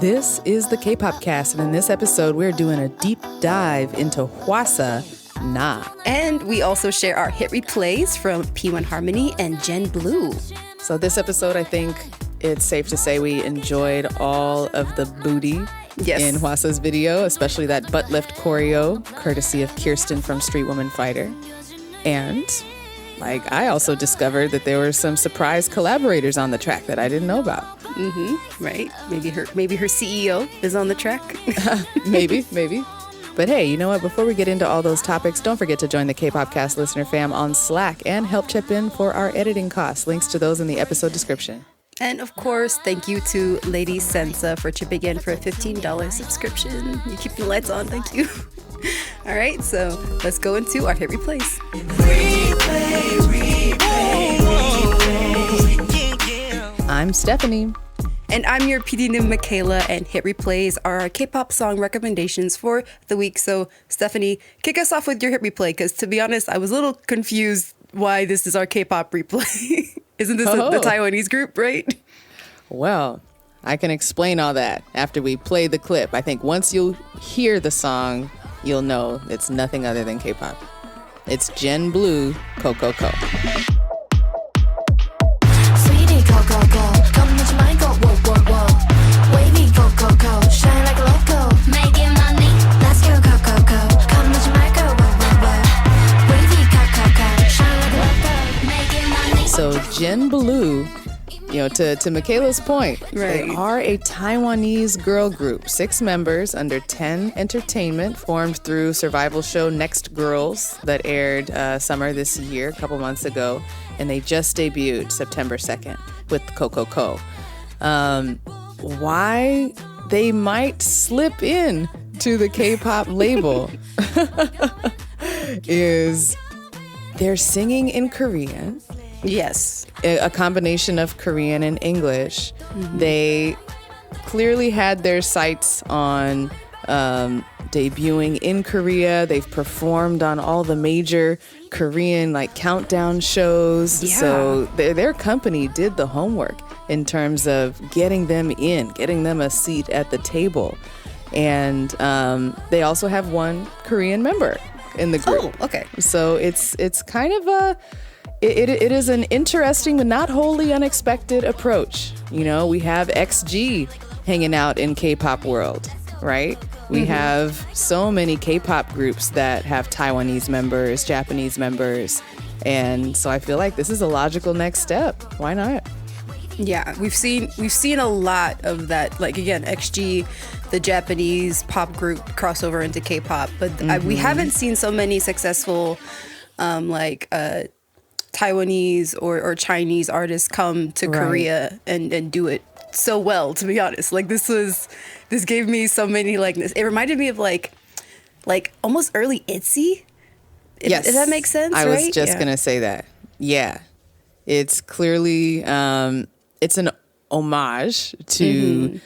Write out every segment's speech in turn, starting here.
This is the K-Pop Cast, and in this episode, we're doing a deep dive into Hwasa, Nah. And we also share our hit replays from P1Harmony and GENBLUE. So this episode, I think it's safe to say we enjoyed all of the booty in Hwasa's video, especially that butt lift choreo, courtesy of Kirsten from Street Woman Fighter. And I also discovered that there were some surprise collaborators on the track that I didn't know about. Right. Maybe her CEO is on the track. Maybe. But hey, you know what? Before we get into all those topics, don't forget to join the K-Pop Cast listener fam on Slack and help chip in for our editing costs. Links to those in the episode description. And of course, thank you to Lady Sensa for chipping in for a $15 subscription. You keep the lights on. Thank you. All right, so let's go into our hit replays. I'm Stephanie. And I'm your PD Nim Michaela, and hit replays are our K-pop song recommendations for the week. So, Stephanie, kick us off with your hit replay, because to be honest, I was a little confused why this is our K-pop replay. Isn't this the Taiwanese group, right? Well, I can explain all that after we play the clip. I think once you hear the song, you'll know it's nothing other than K-pop. It's GENBLUE, Coco Co. Sweetie Coco Co, come into my go, whoa, whoa, whoa. Wavy Coco Co, shine like a loco. Making money, let's go Coco Co, come into my go, whoa, whoa, whoa. Wavy Coco Co, shine like a loco. Making money. So GENBLUE, to Michaela's point, they are a Taiwanese girl group, 6 members under 10 Entertainment, formed through survival show Next Girls that aired summer this year, a couple months ago, and they just debuted September 2nd with Coco Co. Why they might slip in to the K-pop label is they're singing in Korean. Yes. A combination of Korean and English. They clearly had their sights on debuting in Korea. They've performed on all the major Korean countdown shows. Yeah. So their company did the homework in terms of getting them a seat at the table. And they also have one Korean member in the group. Oh, okay. So it's kind of It is an interesting but not wholly unexpected approach. We have XG hanging out in K-pop world, right? We have so many K-pop groups that have Taiwanese members, Japanese members, and so I feel like this is a logical next step. Why not? Yeah, we've seen a lot of that. Again, XG, the Japanese pop group crossover into K-pop, but we haven't seen so many successful Taiwanese or Chinese artists come to Korea and do it so well, to be honest. This gave me so many likeness. It reminded me of almost early ITZY. Yes. If that makes sense, I right? was just going to say that. Yeah. It's clearly, it's an homage to,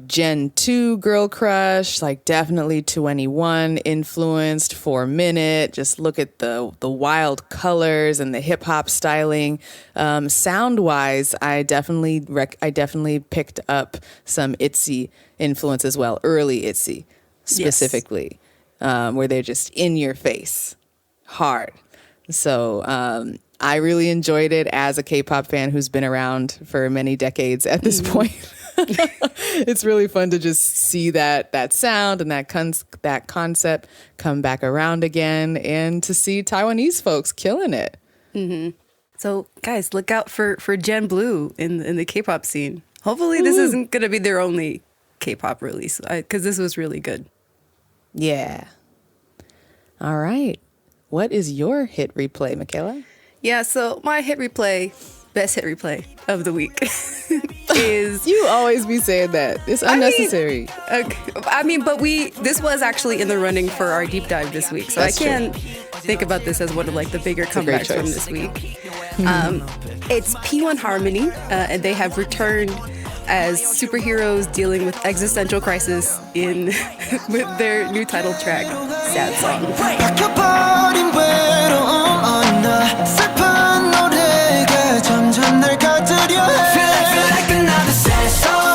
Gen 2 girl crush, definitely 2NE1 influenced, 4 Minute. Just look at the wild colors and the hip hop styling. Sound wise, I definitely picked up some ITZY influence as well. Early ITZY specifically, where they're just in your face hard. So, I really enjoyed it as a K-pop fan who's been around for many decades at this point. It's really fun to just see that sound and that concept come back around again, and to see Taiwanese folks killing it. So, guys, look out for GENBLUE in the K-pop scene. Hopefully, this isn't going to be their only K-pop release, because this was really good. Yeah. All right. What is your hit replay, Michaela? Yeah, so my best hit replay of the week is... You always be saying that. It's unnecessary. But this was actually in the running for our deep dive this week, so That's I can think about this as one of the bigger comebacks from this week. It's P1Harmony, and they have returned as superheroes dealing with existential crisis with their new title track, Sad Song. Feel like another sad song.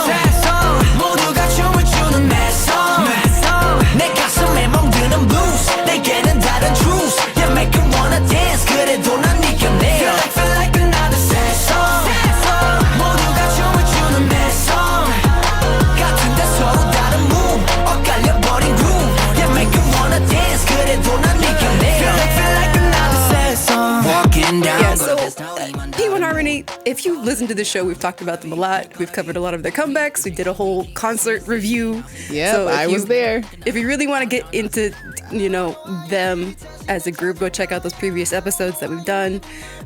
if you listen to the show, we've talked about them a lot. We've covered a lot of their comebacks. We did a whole concert review. Yeah, so I was there. If you really want to get into, them as a group, go check out those previous episodes that we've done.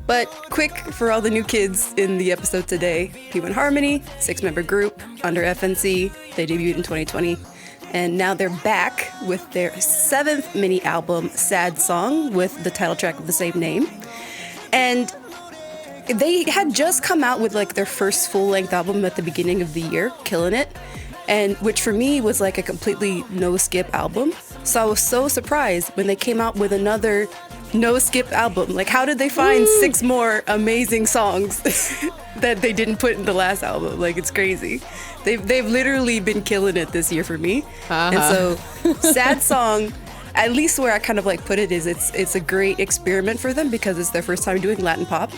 But quick for all the new kids in the episode today, P1Harmony, 6-member group under FNC. They debuted in 2020. And now they're back with their 7th mini album, Sad Song, with the title track of the same name. And they had just come out with like their first full-length album at the beginning of the year, Killing It, and which for me was like a completely no-skip album. So I was so surprised when they came out with another no-skip album. Like, how did they find 6 more amazing songs that they didn't put in the last album? Like, it's crazy. They've literally been killing it this year for me. And so Sad Song, at least where I kind of like put it is it's a great experiment for them because it's their first time doing Latin pop.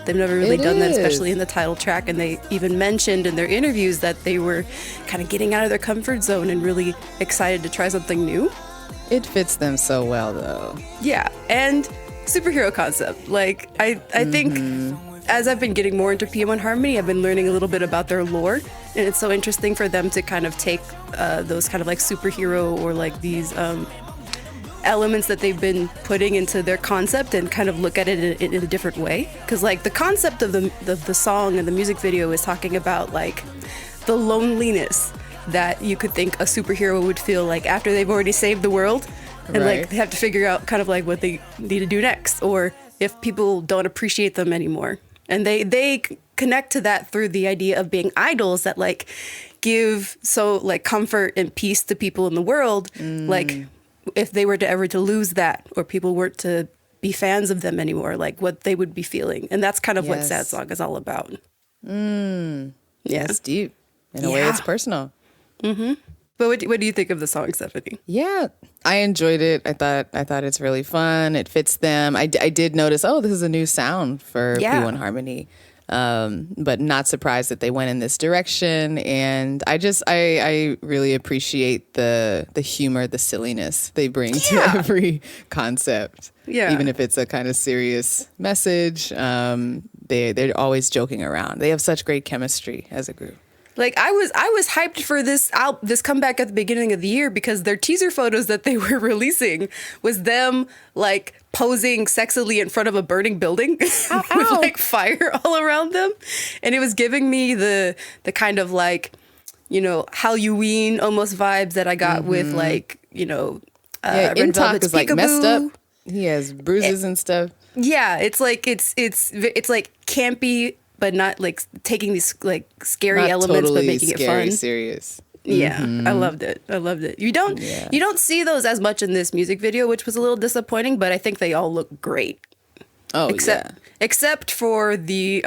They've never really done that, especially in the title track. And they even mentioned in their interviews that they were kind of getting out of their comfort zone and really excited to try something new. It fits them so well, though. Yeah, and superhero concept. Like, I think as I've been getting more into P1Harmony, I've been learning a little bit about their lore. And it's so interesting for them to kind of take those kind of like superhero or like these elements that they've been putting into their concept and kind of look at it in a different way. Because like the concept of the song and the music video is talking about like the loneliness that you could think a superhero would feel like after they've already saved the world and like they have to figure out kind of like what they need to do next, or if people don't appreciate them anymore. And they connect to that through the idea of being idols that like give so like comfort and peace to people in the world. Like if they were to ever to lose that, or people weren't to be fans of them anymore, like what they would be feeling. And that's kind of what Sad Song is all about. Yeah, it's deep. In a way, it's personal. But what do you think of the song, Stephanie? Yeah, I enjoyed it. I thought it's really fun. It fits them. I did notice, this is a new sound for P1Harmony. But not surprised that they went in this direction. And I really appreciate the humor, the silliness they bring to every concept. Yeah. Even if it's a kind of serious message, they're always joking around. They have such great chemistry as a group. Like I was hyped for this comeback at the beginning of the year because their teaser photos that they were releasing was them like posing sexily in front of a burning building with like fire all around them, and it was giving me the kind of like Halloween almost vibes that I got with like Intok is like messed up. He has bruises and stuff. Yeah, it's like it's like campy, but not like taking these like scary not elements, totally but making it fun. Serious. Yeah, I loved it. You don't see those as much in this music video, which was a little disappointing, but I think they all look great. Except for the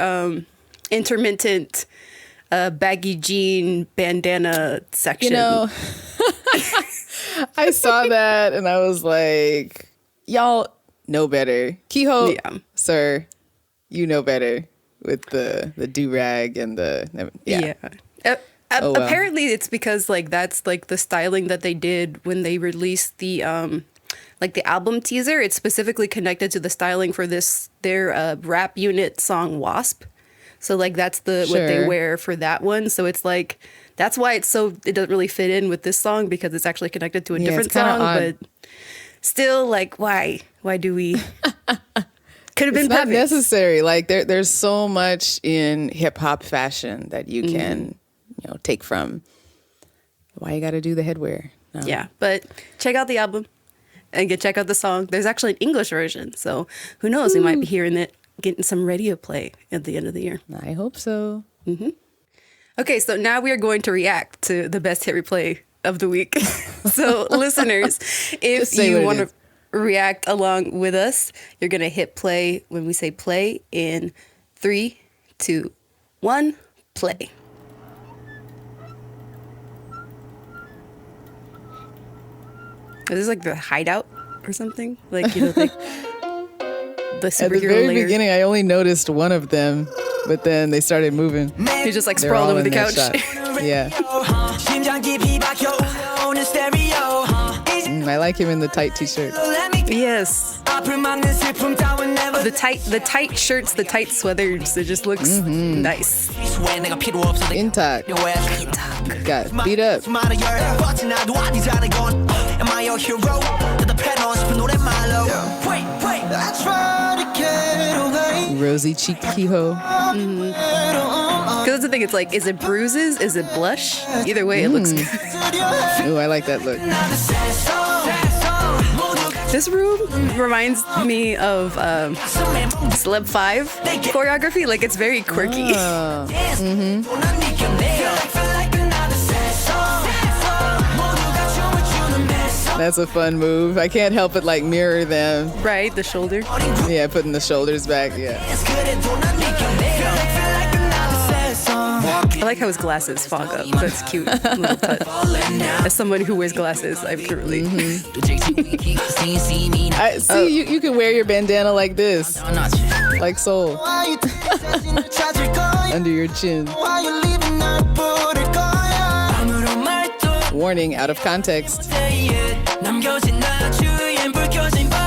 intermittent baggy jean bandana section. I saw that and I was like, y'all know better. Kiho, sir, you know better. With the do-rag and apparently it's because like that's like the styling that they did when they released the like the album teaser. It's specifically connected to the styling for their rap unit song Wasp. So like that's what they wear for that one. So it's like that's why it doesn't really fit in with this song because it's actually connected to a different song. But still, like why do we? Could have been not necessary. Like there's so much in hip hop fashion that you can, take from. Why you got to do the headwear? No. Yeah, but check out the album and check out the song. There's actually an English version, so who knows? We might be hearing it, getting some radio play at the end of the year. I hope so. Okay, so now we are going to react to the best hit replay of the week. So listeners, if you want to react along with us, you're gonna hit play when we say play in 3, 2, 1, play. Is this like the hideout or something? Like like the superhero at the very layer? beginning I only noticed one of them, but then they started moving. He just like sprawled over the couch. Yeah. I like him in the tight t-shirt. Yes. The tight shirts, the tight sweaters. It just looks nice. Intact. Got beat up. Rosy cheek Kehoe. Because that's the thing, it's like, is it bruises? Is it blush? Either way, it looks good. Ooh, I like that look. This room reminds me of Celeb 5 choreography. Like, it's very quirky. That's a fun move. I can't help but like mirror them. Right, the shoulder. Yeah, putting the shoulders back. Yeah. I like how his glasses fog up. That's cute. Little touch. As someone who wears glasses, I can relate. I see. You can wear your bandana like this, like Soul, under your chin. Warning, out of context.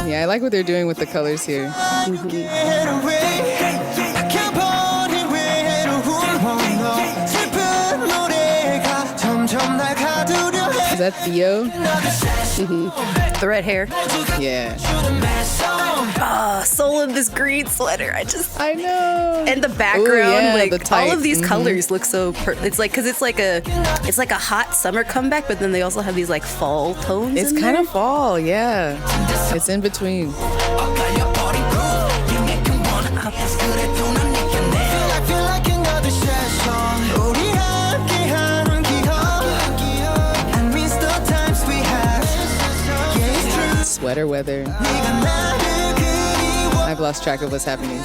Yeah, I like what they're doing with the colors here. Is that Theo? The red hair. Yeah. Soul in this green sweater. I know. And the background, yeah, like the tight, all of these colors look so. It's like because it's like a hot summer comeback, but then they also have these like fall tones. It's kind of fall, yeah. It's in between. Sweater weather. I've lost track of what's happening.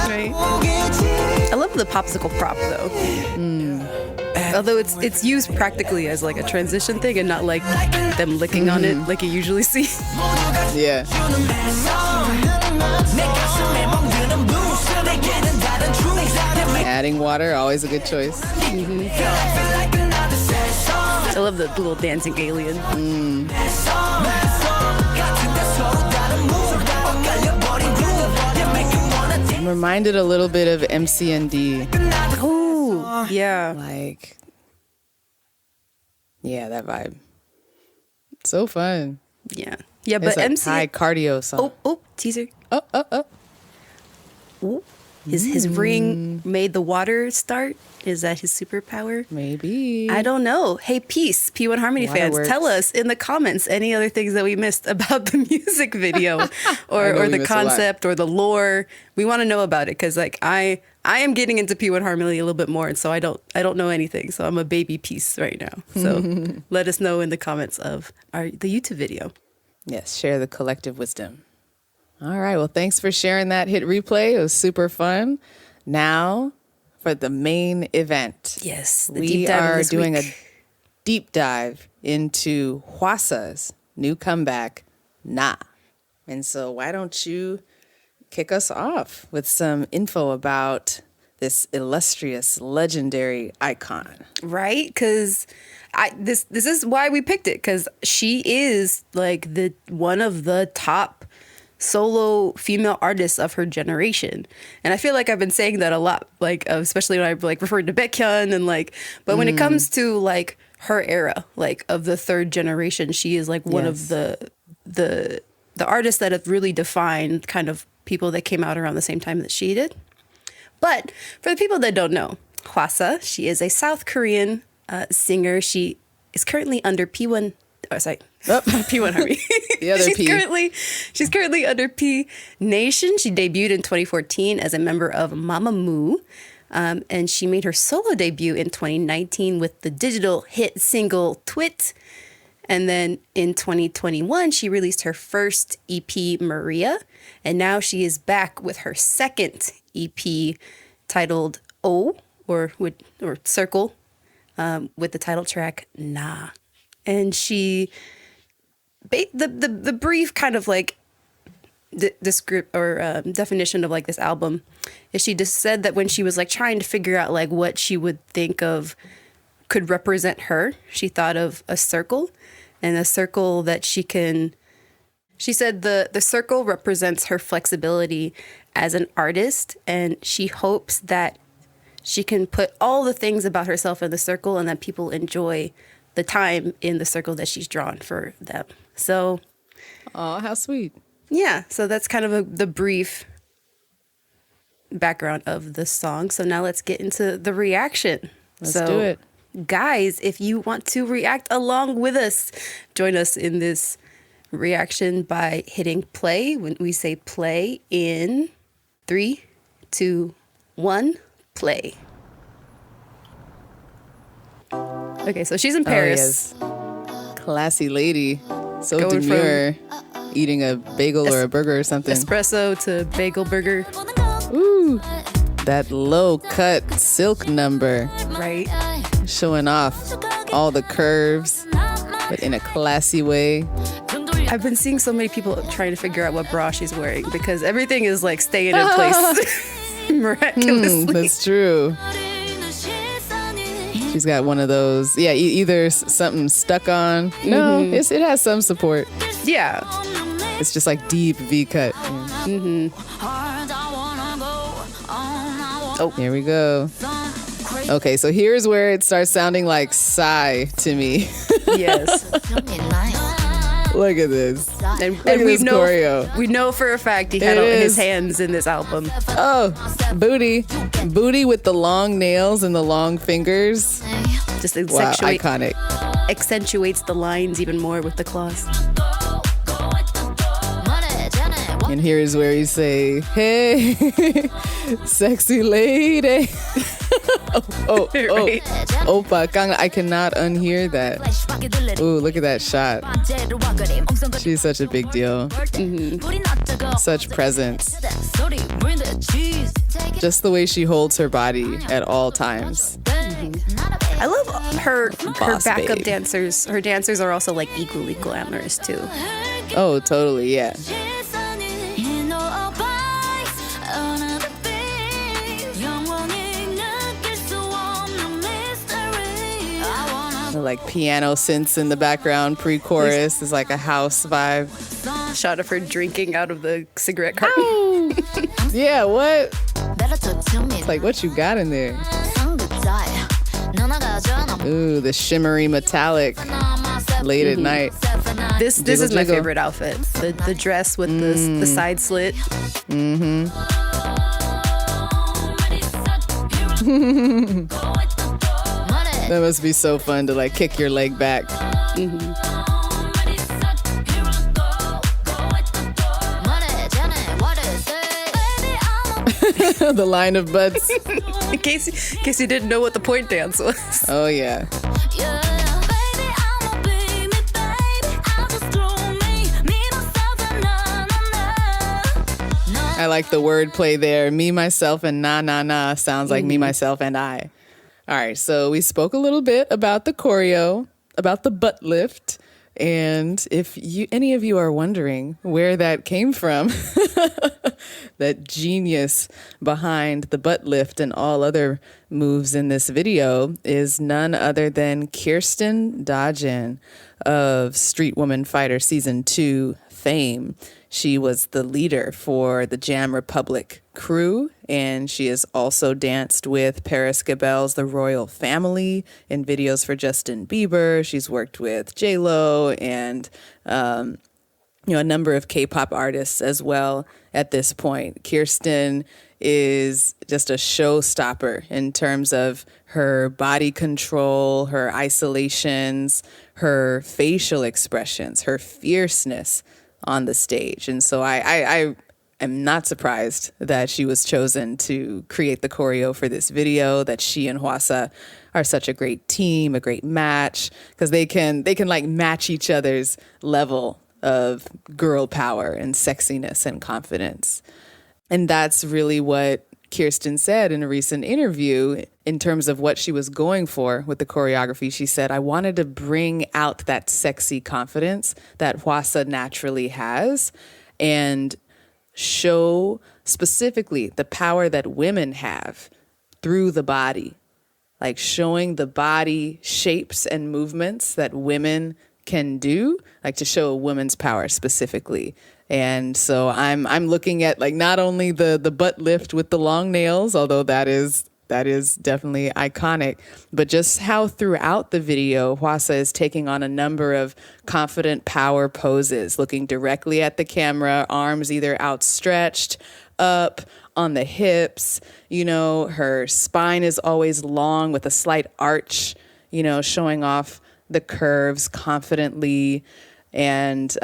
Right. I love the popsicle prop though. Although it's used practically as like a transition thing and not like them licking on it like you usually see. Yeah. Adding water, always a good choice. I love the little dancing alien. I'm reminded a little bit of MCND. Oh, yeah. Like, yeah, that vibe. So fun. Yeah. Yeah, but it's a high cardio song. Oh, teaser. Oh. Ooh. His ring made the water start? Is that his superpower? Maybe. I don't know. Hey, Peace, P1Harmony fans, Waterworks. tell us in the comments any other things that we missed about the music video or the concept or the lore. We want to know about it because like I am getting into P1Harmony a little bit more, and so I don't know anything. So I'm a baby Peace right now. So let us know in the comments of the YouTube video. Yes, share the collective wisdom. All right. Well, thanks for sharing that hit replay. It was super fun. Now for the main event. Yes, we are doing a deep dive into Hwasa's new comeback, Nah. And so why don't you kick us off with some info about this illustrious, legendary icon? Right? Because this is why we picked it, because she is like the one of the top solo female artists of her generation. And I feel like I've been saying that a lot, like especially when I like referred to Baekhyun and like, but when it comes to like her era, like of the third generation, she is like one of the artists that have really defined kind of people that came out around the same time that she did. But for the people that don't know, Hwasa, she is a South Korean singer. She is currently under P1Harmony. The other She's currently under P Nation. She debuted in 2014 as a member of Mamamoo. And she made her solo debut in 2019 with the digital hit single Twit. And then in 2021, she released her first EP, Maria. And now she is back with her second EP titled O, or Circle, with the title track Nah. And she, the brief kind of like definition of like this album is she just said that when she was like trying to figure out like what she would think of could represent her, she thought of a circle. and a circle that she said the circle represents her flexibility as an artist, and she hopes that she can put all the things about herself in the circle and that people enjoy the time in the circle that she's drawn for them. So, oh, how sweet. Yeah, so that's kind of the brief background of the song. So now let's get into the reaction. Let's do it. Guys, if you want to react along with us, join us in this reaction by hitting play. When we say play in 3, 2, 1, play. Okay, so she's in Paris. Oh, yes. Classy lady. So Going demure. Eating a bagel or a burger or something. Espresso to bagel burger. Ooh. That low cut silk number. Right. Showing off all the curves, but in a classy way. I've been seeing so many people trying to figure out what bra she's wearing because everything is like staying in place miraculously. That's true. She's got one of those. Yeah, either something stuck on. No, it has some support. Yeah. It's just like deep V cut. Oh, here we go. Okay, so here's where it starts sounding like Psy to me. Yes. Look at this. And choreo. We know for a fact he had his hands in this album. Oh, booty. Booty with the long nails and the long fingers. Just wow, iconic. Accentuates the lines even more with the claws. And here's where you say, hey, sexy lady. oh. Right. Oppa, I cannot unhear that. Ooh, look at that shot. She's such a big deal. Such presence. Just the way she holds her body at all times. I love her backup babe. dancers. Her dancers are also like equally glamorous too. Oh, totally, yeah. Like piano synths in the background, pre-chorus is like a house vibe. Shot of her drinking out of the cigarette carton. Yeah, what? It's like, what you got in there? Ooh, the shimmery metallic late at night. This is my favorite outfit. The dress with the side slit. That must be so fun to like kick your leg back. The line of butts. in case you didn't know what the point dance was. Oh yeah. I like the wordplay there. Me, myself, and na na na sounds like me, myself, and I. All right, so we spoke a little bit about the choreo, about the butt lift, and if any of you are wondering where that came from, that genius behind the butt lift and all other moves in this video is none other than Kirsten Dajin of Street Woman Fighter Season 2 fame. She was the leader for the Jam Republic crew, and she has also danced with Paris Gabel's The Royal Family in videos for Justin Bieber. She's worked with J-Lo and a number of K-pop artists as well at this point. Kirsten is just a showstopper in terms of her body control, her isolations, her facial expressions, her fierceness on the stage. And so I am not surprised that she was chosen to create the choreo for this video, that she and Hwasa are such a great team, a great match, because they can like match each other's level of girl power and sexiness and confidence. And that's really what Kirsten said in a recent interview in terms of what she was going for with the choreography. She said, I wanted to bring out that sexy confidence that Hwasa naturally has and show specifically the power that women have through the body, like showing the body shapes and movements that women can do, like to show a woman's power specifically. And so I'm looking at like not only the butt lift with the long nails, although that is definitely iconic, but just how throughout the video, Hwasa is taking on a number of confident power poses, looking directly at the camera, arms either outstretched, up, on the hips. You know, her spine is always long with a slight arch, you know, showing off the curves confidently. And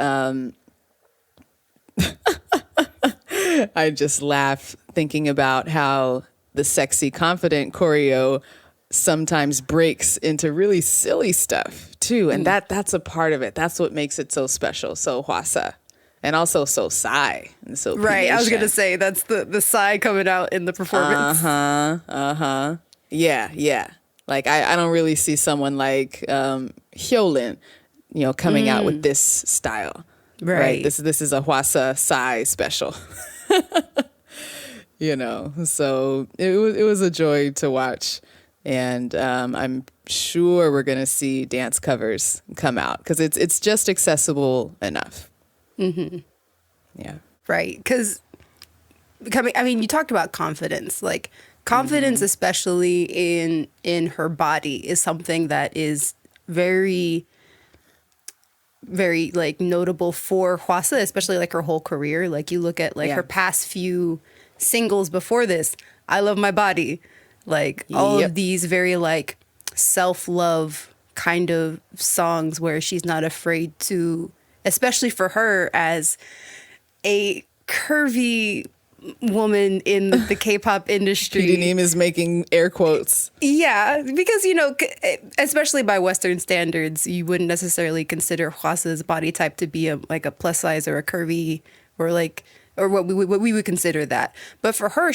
I just laugh thinking about how the sexy, confident choreo sometimes breaks into really silly stuff too. And that's a part of it. That's what makes it so special. So Hwasa. And also so Psy. And so right. I was P-Nation. going to say that's the Psy coming out in the performance. Yeah. Like I don't really see someone like Hyolyn, you know, coming out with this style. Right. This is a Hwasa Psy special. You know, so it was a joy to watch. And I'm sure we're going to see dance covers come out because it's just accessible enough. Mm-hmm. Yeah. Right. Because you talked about confidence, like confidence, especially in her body, is something that is very, very like notable for Hwasa, especially like her whole career. Like you look at like her past few singles before this, I Love My Body, like all of these very like self-love kind of songs where she's not afraid to, especially for her as a curvy woman in the K-pop industry. P.D. is making air quotes. Yeah, because, you know, especially by Western standards, you wouldn't necessarily consider Hwasa's body type to be a plus size or a curvy or what we would consider that. But for her,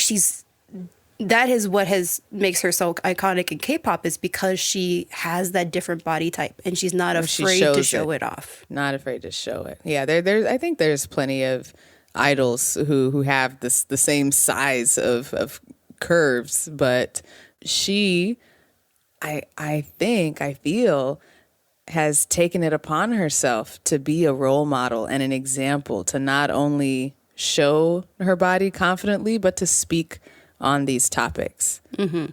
that is what makes her so iconic in K-pop, is because she has that different body type and she's not afraid to show it off. Not afraid to show it. Yeah, I think there's plenty of idols who have the same size of curves, but she, I feel, has taken it upon herself to be a role model and an example, to not only show her body confidently, but to speak on these topics. Mm-hmm.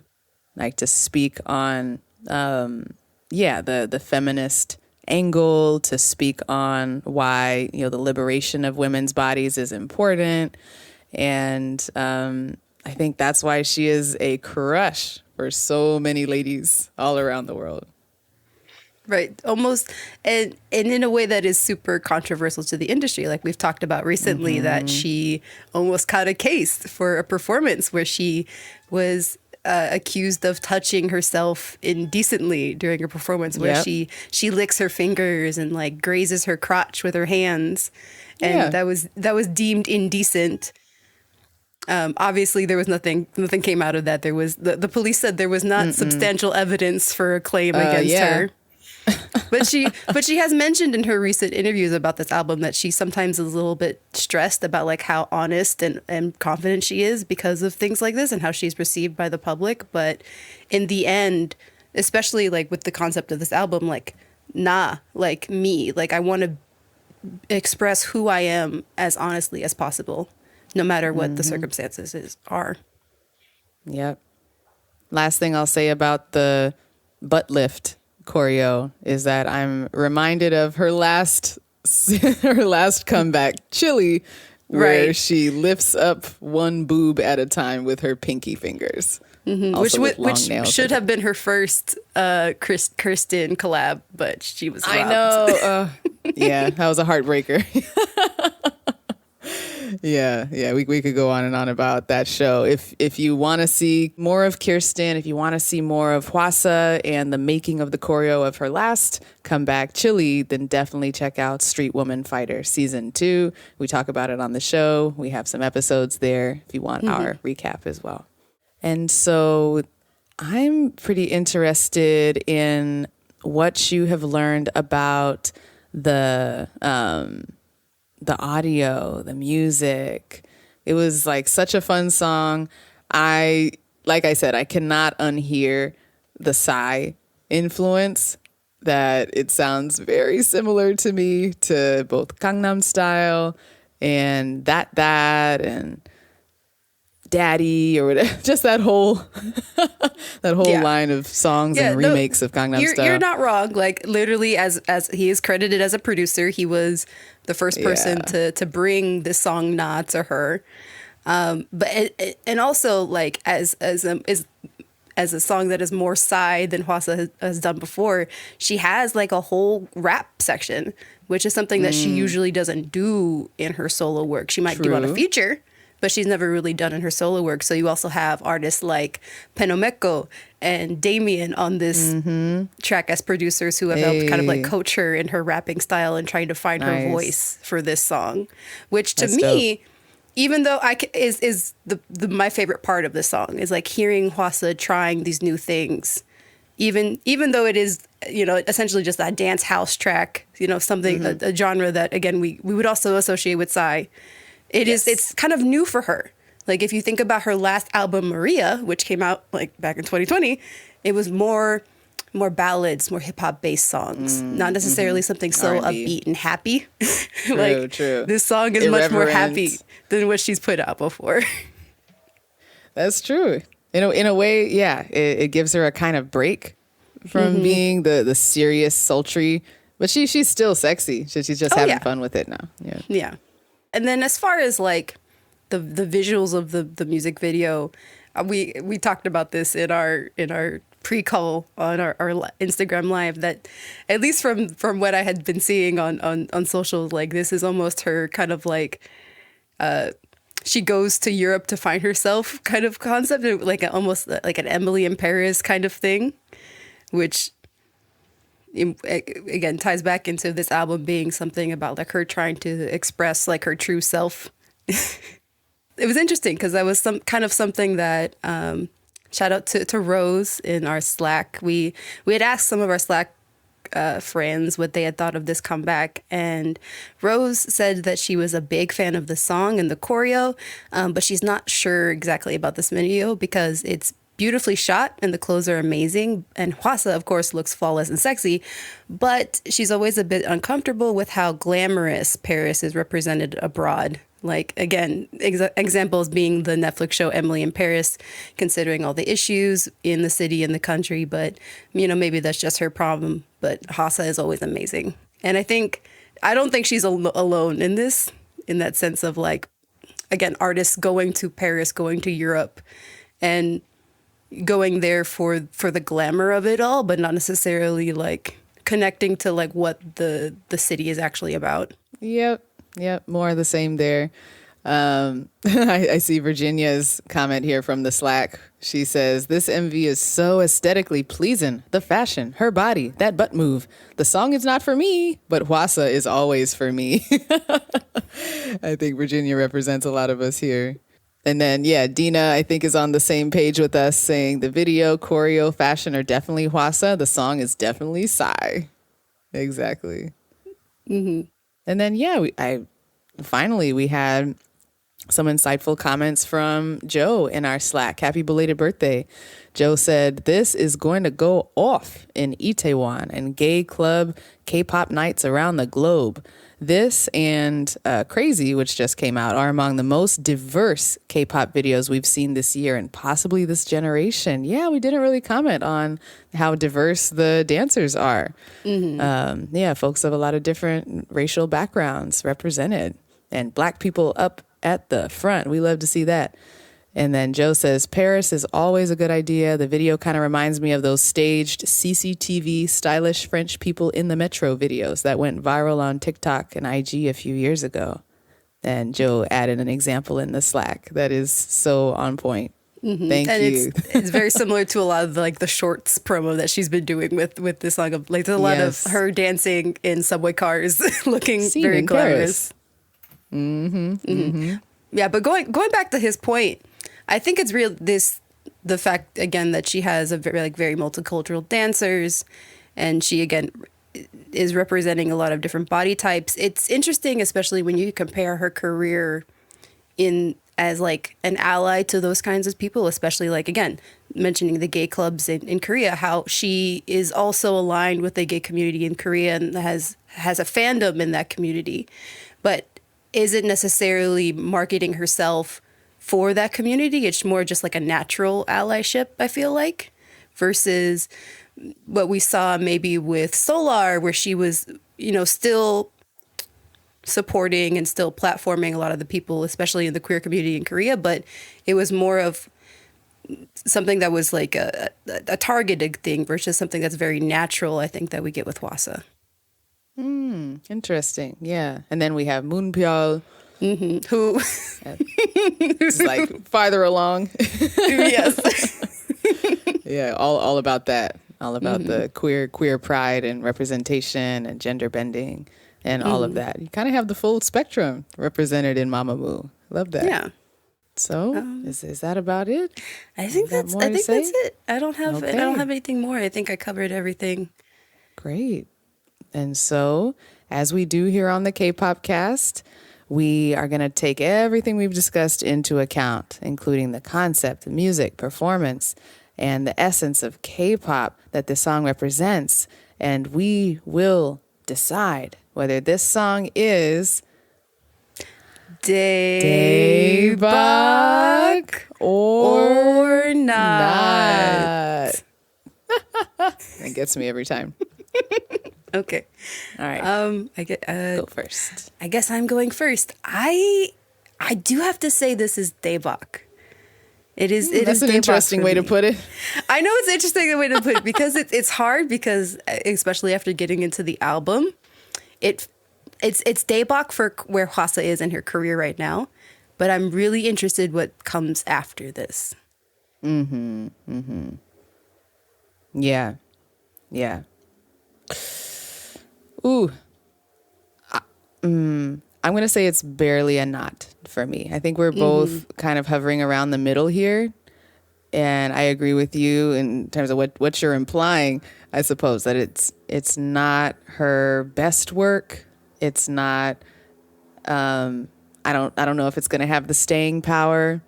Like to speak on, the feminist angle, to speak on why, you know, the liberation of women's bodies is important. And I think that's why she is a crush for so many ladies all around the world. Right. Almost. And in a way that is super controversial to the industry. Like we've talked about recently, that she almost caught a case for a performance where she was accused of touching herself indecently during a performance, where she licks her fingers and like grazes her crotch with her hands. And that was deemed indecent. Obviously, there was nothing came out of that. There was the police said there was not substantial evidence for a claim against her. But she has mentioned in her recent interviews about this album that she sometimes is a little bit stressed about like how honest and confident she is because of things like this and how she's received by the public. But in the end, especially like with the concept of this album, like, like me, like I want to express who I am as honestly as possible, no matter what the circumstances are. Yep. Last thing I'll say about the butt lift choreo is that I'm reminded of her last comeback, Chili, where she lifts up one boob at a time with her pinky fingers. Mm-hmm. Which should have been her first Kirsten collab, but she was robbed. I know. Yeah, that was a heartbreaker. Yeah, we could go on and on about that show. If you want to see more of Kirsten, if you want to see more of Hwasa and the making of the choreo of her last comeback, Chili, then definitely check out Street Woman Fighter Season 2. We talk about it on the show. We have some episodes there if you want our recap as well. And so I'm pretty interested in what you have learned about the audio, the music. It was like such a fun song. Like I said, I cannot unhear the Psy influence. that it sounds very similar to me to both Gangnam Style and that and Daddy or whatever. Just that whole line of songs and remakes of Gangnam Style. You're not wrong. Like literally, as he is credited as a producer, he was the first person to bring this song "Na" to her. But and also like as a song that is more Psy than Hwasa has done before, she has like a whole rap section, which is something that she usually doesn't do in her solo work. She might do on a feature, but she's never really done in her solo work. So you also have artists like Penomeko and Damien on this track as producers who have helped kind of like coach her in her rapping style and trying to find her voice for this song, which to me, even though is my favorite part of the song is like hearing Hwasa trying these new things, even though it is, you know, essentially just that dance house track, you know, something, a genre that again, we would also associate with Psy. It's kind of new for her. Like if you think about her last album, Maria, which came out like back in 2020, it was more ballads, more hip hop based songs, not necessarily something so R&B. Upbeat and happy. True. This song is much more happy than what she's put out before. That's true. In a way, yeah, it gives her a kind of break from being the serious, sultry, but she's still sexy. She's just having fun with it now. Yeah. And then as far as like the visuals of the music video, we talked about this in our pre-call on our Instagram live, that at least from what I had been seeing on socials, like this is almost her kind of like she goes to Europe to find herself kind of concept, like almost like an Emily in Paris kind of thing, which again ties back into this album being something about like her trying to express like her true self. It was interesting because that was something that shout out to Rose in our Slack. We had asked some of our Slack friends what they had thought of this comeback, and Rose said that she was a big fan of the song and the choreo, but she's not sure exactly about this video because it's beautifully shot and the clothes are amazing, and Hwasa of course looks flawless and sexy, but she's always a bit uncomfortable with how glamorous Paris is represented abroad. Like again, examples being the Netflix show Emily in Paris, considering all the issues in the city and the country, but you know, maybe that's just her problem, but Hwasa is always amazing. And I don't think she's alone in this, in that sense of like, again, artists going to Paris, going to Europe and going there for the glamour of it all, but not necessarily like connecting to like what the city is actually about. Yep, more of the same there. I see Virginia's comment here from the Slack. She says, this MV is so aesthetically pleasing. The fashion, her body, that butt move. The song is not for me, but Hwasa is always for me. I think Virginia represents a lot of us here. And then, Dina, I think, is on the same page with us saying the video, choreo, fashion are definitely Hwasa. The song is definitely Psy. Exactly. And then, finally, we had some insightful comments from Joe in our Slack. Happy belated birthday. Joe said, this is going to go off in Itaewon and gay club K-pop nights around the globe. This and Crazy, which just came out, are among the most diverse K-pop videos we've seen this year and possibly this generation. Yeah, we didn't really comment on how diverse the dancers are. Folks of a lot of different racial backgrounds represented, and Black people up at the front. We love to see that. And then Joe says, Paris is always a good idea. The video kind of reminds me of those staged CCTV stylish French people in the metro videos that went viral on TikTok and IG a few years ago. And Joe added an example in the Slack that is so on point. Thank you. It's very similar to a lot of the shorts promo that she's been doing with this song. Of like, there's a lot of her dancing in subway cars, looking Seen very glamorous. Yeah, but going back to his point, I think it's real. The fact again that she has a very multicultural dancers, and she again is representing a lot of different body types. It's interesting, especially when you compare her career as like an ally to those kinds of people, especially like again mentioning the gay clubs in Korea, how she is also aligned with the gay community in Korea and has a fandom in that community, but isn't necessarily marketing herself for that community. It's more just like a natural allyship, I feel like, versus what we saw maybe with Solar, where she was, still supporting and still platforming a lot of the people, especially in the queer community in Korea, but it was more of something that was like a targeted thing versus something that's very natural, I think, that we get with Hwasa. Interesting. Yeah. And then we have Moonpyeol, Who who's like farther along. yes. Yeah, all about that. All about the queer pride and representation and gender bending and all of that. You kind of have the full spectrum represented in Mamamoo. Love that. Yeah. So is that about it? I think that's it. I don't have anything more. I think I covered everything. Great. And so, as we do here on the K-Pop Cast, we are going to take everything we've discussed into account, including the concept, the music, performance, and the essence of K-pop that this song represents. And we will decide whether this song is Daebak or not. That gets me every time. Okay. All right. Go first. I guess I'm going first. I do have to say this is Daebak. That's an interesting way to put it. I know it's an interesting way to put it because it's hard because especially after getting into the album, it's Daebak for where Hwasa is in her career right now, but I'm really interested what comes after this. Yeah. Ooh. I'm going to say it's barely a not for me. I think we're both kind of hovering around the middle here. And I agree with you in terms of what you're implying, I suppose, that it's not her best work. It's not, I don't know if it's going to have the staying power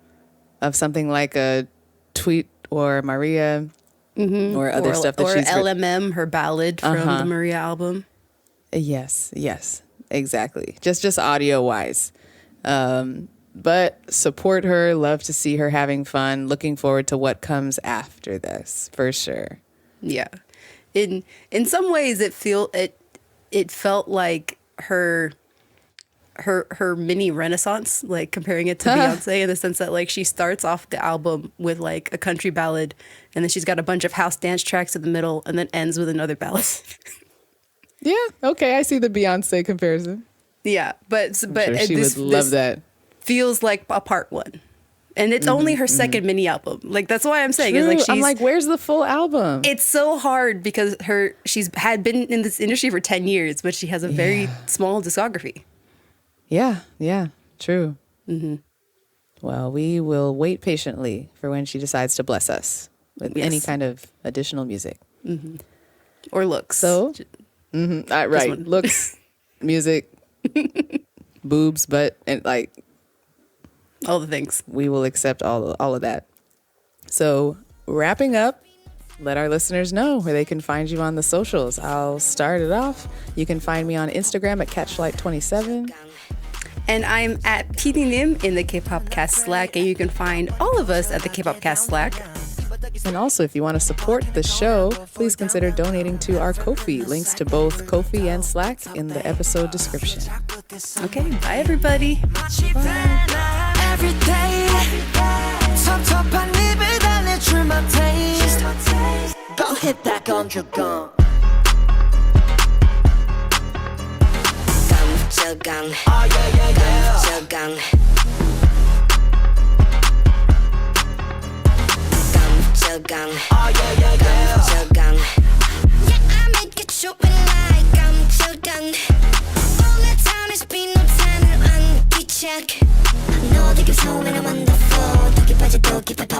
of something like a Tweet or Maria or other stuff that she's LMM, her ballad from the Maria album. Yes, exactly. Just audio wise. But support her, love to see her having fun, looking forward to what comes after this, for sure. Yeah. In some ways it felt like her mini renaissance, like comparing it to Beyonce in the sense that like she starts off the album with like a country ballad and then she's got a bunch of house dance tracks in the middle and then ends with another ballad. Yeah, okay, I see the Beyonce comparison. Yeah, but sure she would love that. Feels like a part one. And it's only her second mini album. Like that's why I'm saying True. Is like I'm like, where's the full album? It's so hard because she's had been in this industry for 10 years, but she has a very small discography. Yeah, true. Well, we will wait patiently for when she decides to bless us with any kind of additional music. Or looks. So, right. Looks, music, boobs, butt, and like all the things. We will accept all of that. So, wrapping up, let our listeners know where they can find you on the socials. I'll start it off. You can find me on Instagram at Catchlight27. And I'm at PDNim in the K-Pop Cast Slack, and you can find all of us at the K-Pop Cast Slack. And also, if you want to support the show, please consider donating to our Ko-fi. Links to both Ko-fi and Slack in the episode description. Okay, bye everybody. Bye. Every day, 섭섭한 입을 달래줄 my taste. Go hit that conjugal. 깜짝강. Oh yeah yeah yeah. 깜짝강. 깜짝강. Oh yeah yeah yeah. 깜짝강. Yeah, I make it show like 깜짝강. All the time has been no time to uncheck. 너 되게 소문이 wonderful. 더 깊어져 더 깊어 더